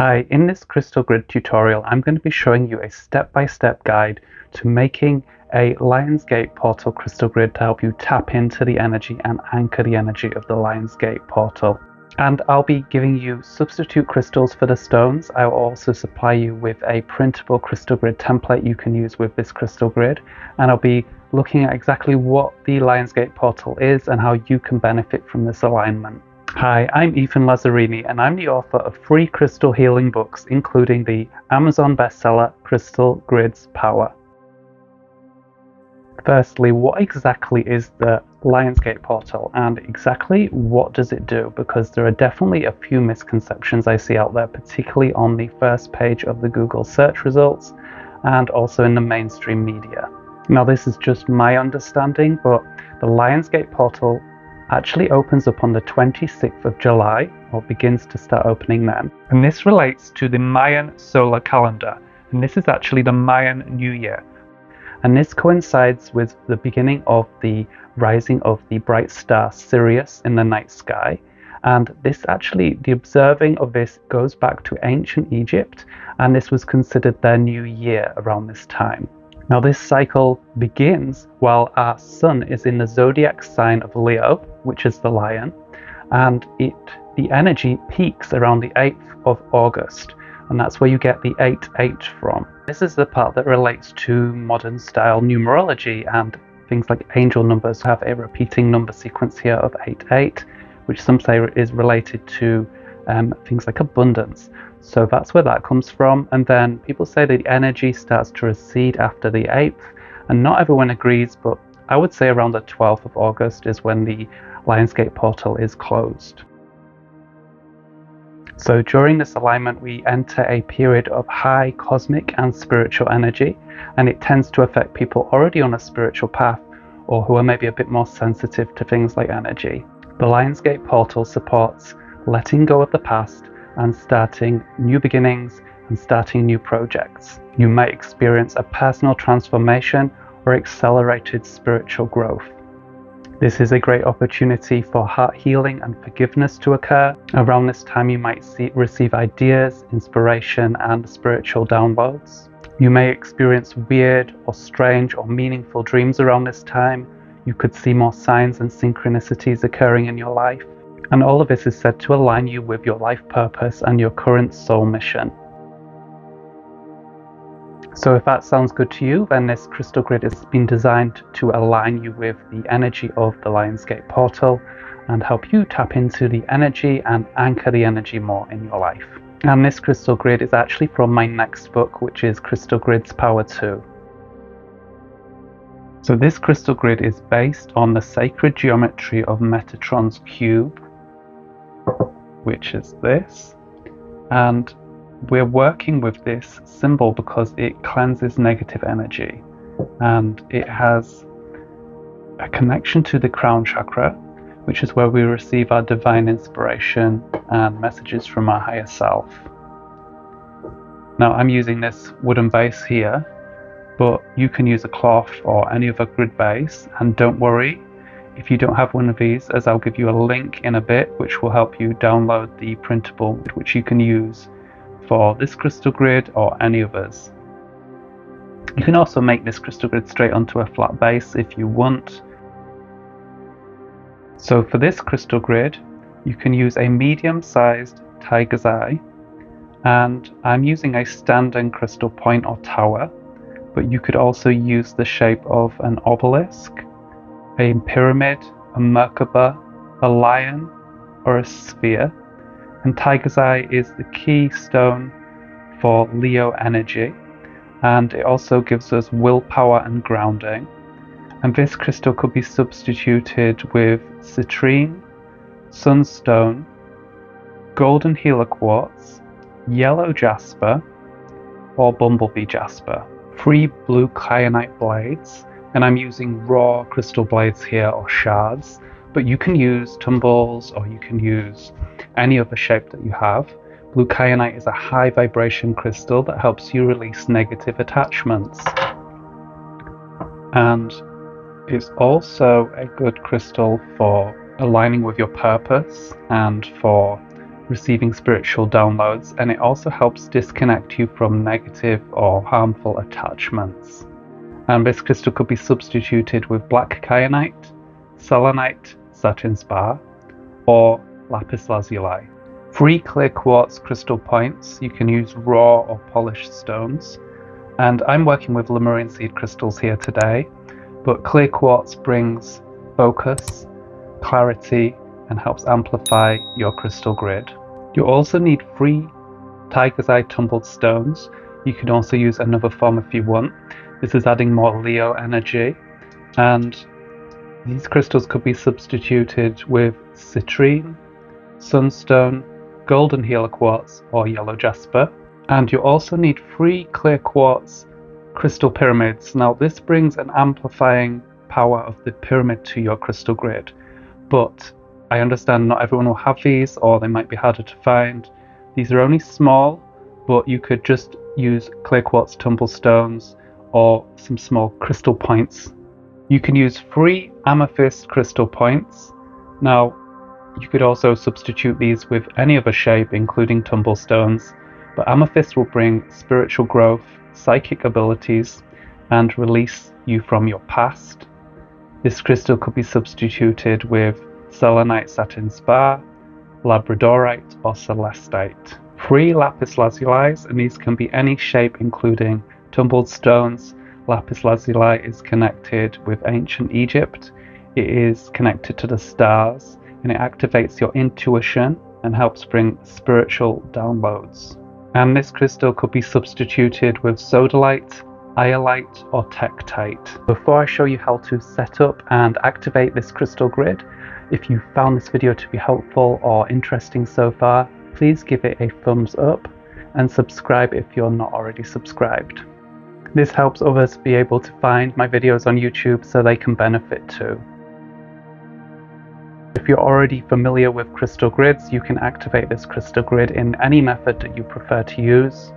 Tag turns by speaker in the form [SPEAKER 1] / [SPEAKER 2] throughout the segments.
[SPEAKER 1] Hi, in this crystal grid tutorial, I'm going to be showing you a step-by-step guide to making a Lionsgate portal crystal grid to help you tap into the energy and anchor the energy of the Lionsgate portal. And I'll be giving you substitute crystals for the stones. I will also supply you with a printable crystal grid template you can use with this crystal grid. And I'll be looking at exactly what the Lionsgate portal is and how you can benefit from this alignment. Hi, I'm Lazzerini, and I'm the author of 3 crystal healing books, including the Amazon bestseller Crystal Grids Power. Firstly, what exactly is the Lionsgate portal and exactly what does it do? Because there are definitely a few misconceptions I see out there, particularly on the first page of the Google search results and also in the mainstream media. Now, this is just my understanding, but the Lionsgate portal actually opens up on the 26th of July, or begins to start opening then. And this relates to the Mayan solar calendar, and this is actually the Mayan New Year. And this coincides with the beginning of the rising of the bright star Sirius in the night sky. And this actually, the observing of this goes back to ancient Egypt, and this was considered their new year around this time. Now, this cycle begins while our sun is in the zodiac sign of Leo, which is the lion, and the energy peaks around the 8th of August, and that's where you get the 8-8 from. This is the part that relates to modern style numerology, and things like angel numbers have a repeating number sequence here of 8-8, which some say is related to things like abundance. So that's where that comes from. And then people say that the energy starts to recede after the 8th, and not everyone agrees, but I would say around the 12th of August is when the Lionsgate portal is closed. So during this alignment, we enter a period of high cosmic and spiritual energy, and it tends to affect people already on a spiritual path or who are maybe a bit more sensitive to things like energy. The Lionsgate portal supports letting go of the past and starting new beginnings and starting new projects. You might experience a personal transformation or accelerated spiritual growth. This is a great opportunity for heart healing and forgiveness to occur. Around this time, you might receive ideas, inspiration, and spiritual downloads. You may experience weird or strange or meaningful dreams around this time. You could see more signs and synchronicities occurring in your life. And all of this is said to align you with your life purpose and your current soul mission. So if that sounds good to you, then this crystal grid has been designed to align you with the energy of the Lionsgate portal and help you tap into the energy and anchor the energy more in your life. And this crystal grid is actually from my next book, which is Crystal Grids Power 2. So this crystal grid is based on the sacred geometry of Metatron's cube, which is this, and we're working with this symbol because it cleanses negative energy, and it has a connection to the crown chakra, which is where we receive our divine inspiration and messages from our higher self. Now, I'm using this wooden base here, but you can use a cloth or any other grid base, and don't worry if you don't have one of these, as I'll give you a link in a bit which will help you download the printable, which you can use for this crystal grid or any others. You can also make this crystal grid straight onto a flat base if you want. So for this crystal grid, you can use a medium-sized tiger's eye, and I'm using a standing crystal point or tower, but you could also use the shape of an obelisk, a pyramid, a Merkaba, a lion, or a sphere. And tiger's eye is the key stone for Leo energy, and it also gives us willpower and grounding. And this crystal could be substituted with citrine, sunstone, golden Gila quartz, yellow jasper, or bumblebee jasper. 3 blue kyanite blades, and I'm using raw crystal blades here, or shards, but you can use tumbles or you can use any other shape that you have. Blue kyanite is a high vibration crystal that helps you release negative attachments, and it's also a good crystal for aligning with your purpose and for receiving spiritual downloads, and it also helps disconnect you from negative or harmful attachments. And this crystal could be substituted with black kyanite, selenite, satin spar, or lapis lazuli. 3 clear quartz crystal points. You can use raw or polished stones. And I'm working with Lemurian seed crystals here today, but clear quartz brings focus, clarity, and helps amplify your crystal grid. You also need 3 tiger's eye tumbled stones. You can also use another form if you want. This is adding more Leo energy, and these crystals could be substituted with citrine, sunstone, golden healer quartz, or yellow jasper. And you also need 3 clear quartz crystal pyramids. Now this brings an amplifying power of the pyramid to your crystal grid, but I understand not everyone will have these, or they might be harder to find. These are only small, but you could just use clear quartz tumble stones or some small crystal points. You can use 3 amethyst crystal points. Now you could also substitute these with any other shape, including tumble stones, but amethyst will bring spiritual growth, psychic abilities, and release you from your past. This crystal could be substituted with selenite satin spar, labradorite, or celestite. 3 lapis lazuli, and these can be any shape, including tumbled stones. Lapis lazuli is connected with ancient Egypt. It is connected to the stars, and it activates your intuition and helps bring spiritual downloads. And this crystal could be substituted with sodalite, iolite, or tektite. Before I show you how to set up and activate this crystal grid, if you found this video to be helpful or interesting so far, please give it a thumbs up and subscribe if you're not already subscribed. This helps others be able to find my videos on YouTube so they can benefit too. If you're already familiar with crystal grids, you can activate this crystal grid in any method that you prefer to use.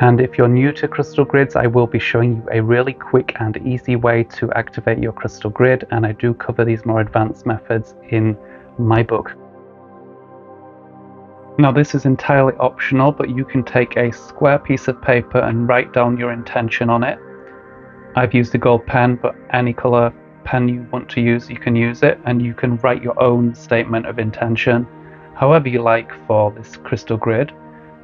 [SPEAKER 1] And if you're new to crystal grids, I will be showing you a really quick and easy way to activate your crystal grid, and I do cover these more advanced methods in my book. Now this is entirely optional, but you can take a square piece of paper and write down your intention on it. I've used a gold pen, but any color pen you want to use, you can use it, and you can write your own statement of intention however you like for this crystal grid.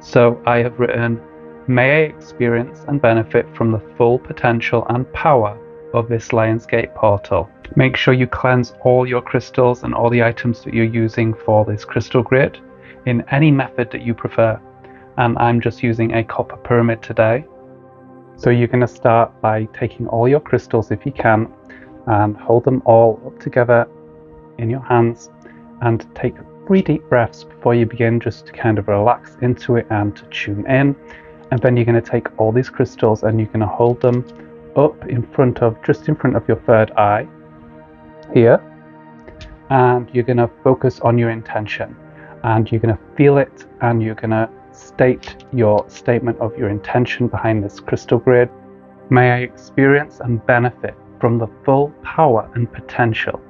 [SPEAKER 1] So I have written, may I experience and benefit from the full potential and power of this Lionsgate portal. Make sure you cleanse all your crystals and all the items that you're using for this crystal grid in any method that you prefer, and I'm just using a copper pyramid today. So you're going to start by taking all your crystals if you can and hold them all up together in your hands and take 3 deep breaths before you begin, just to kind of relax into it and to tune in. And then you're going to take all these crystals and you're going to hold them up just in front of your third eye here, and you're going to focus on your intention, and you're going to feel it, and you're going to state your statement of your intention behind this crystal grid. May I experience and benefit from the full power and potential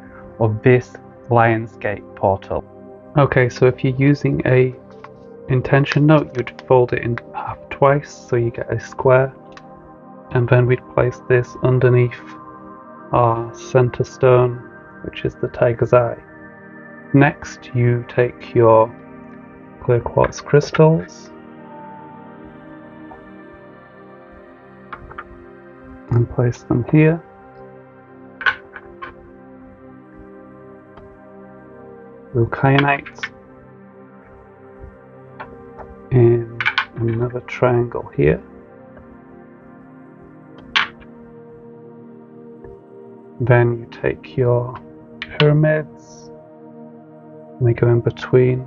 [SPEAKER 1] of this Lionsgate portal. Okay, so if you're using a intention note, you'd fold it in half twice so you get a square, and then we'd place this underneath our center stone, which is the tiger's eye. Next, you take your clear quartz crystals and place them here. Blue kyanite in another triangle here. Then you take your pyramids and they go in between.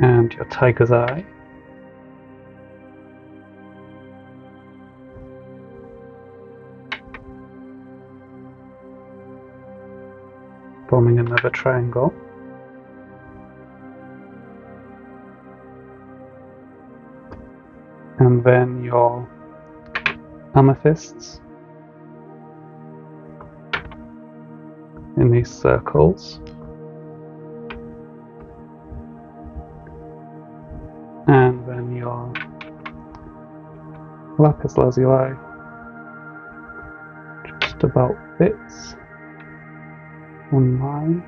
[SPEAKER 1] And your tiger's eye. Forming another triangle. And then your amethysts in these circles. And then your lapis lazuli just about fits one line.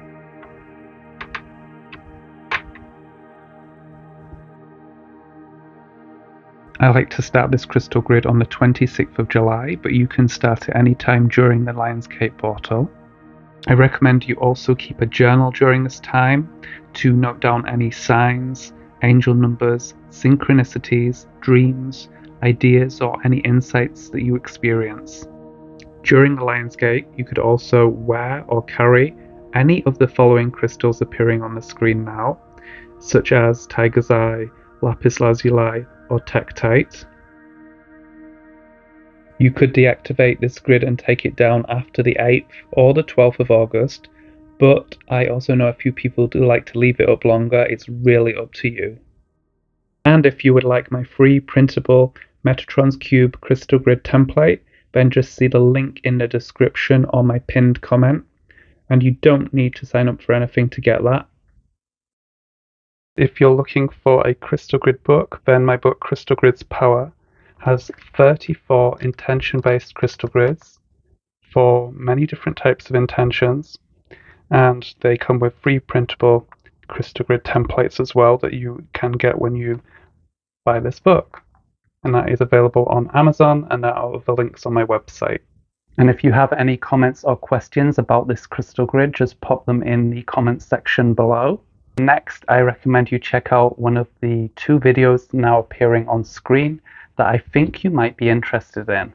[SPEAKER 1] I like to start this crystal grid on the 26th of July, but you can start at any time during the Lionsgate portal. I recommend you also keep a journal during this time to note down any signs, angel numbers, synchronicities, dreams, ideas, or any insights that you experience. During the Lionsgate, you could also wear or carry any of the following crystals appearing on the screen now, such as tiger's eye, lapis lazuli, or tektite. You could deactivate this grid and take it down after the 8th or the 12th of August, but I also know a few people do like to leave it up longer. It's really up to you. And if you would like my free printable Metatron's Cube crystal grid template, then just see the link in the description or my pinned comment, and you don't need to sign up for anything to get that. If you're looking for a crystal grid book, then my book Crystal Grids Power has 34 intention-based crystal grids for many different types of intentions, and they come with free printable crystal grid templates as well that you can get when you buy this book. And that is available on Amazon, and there are the links on my website. And if you have any comments or questions about this crystal grid, just pop them in the comments section below. Next, I recommend you check out one of the 2 videos now appearing on screen that I think you might be interested in.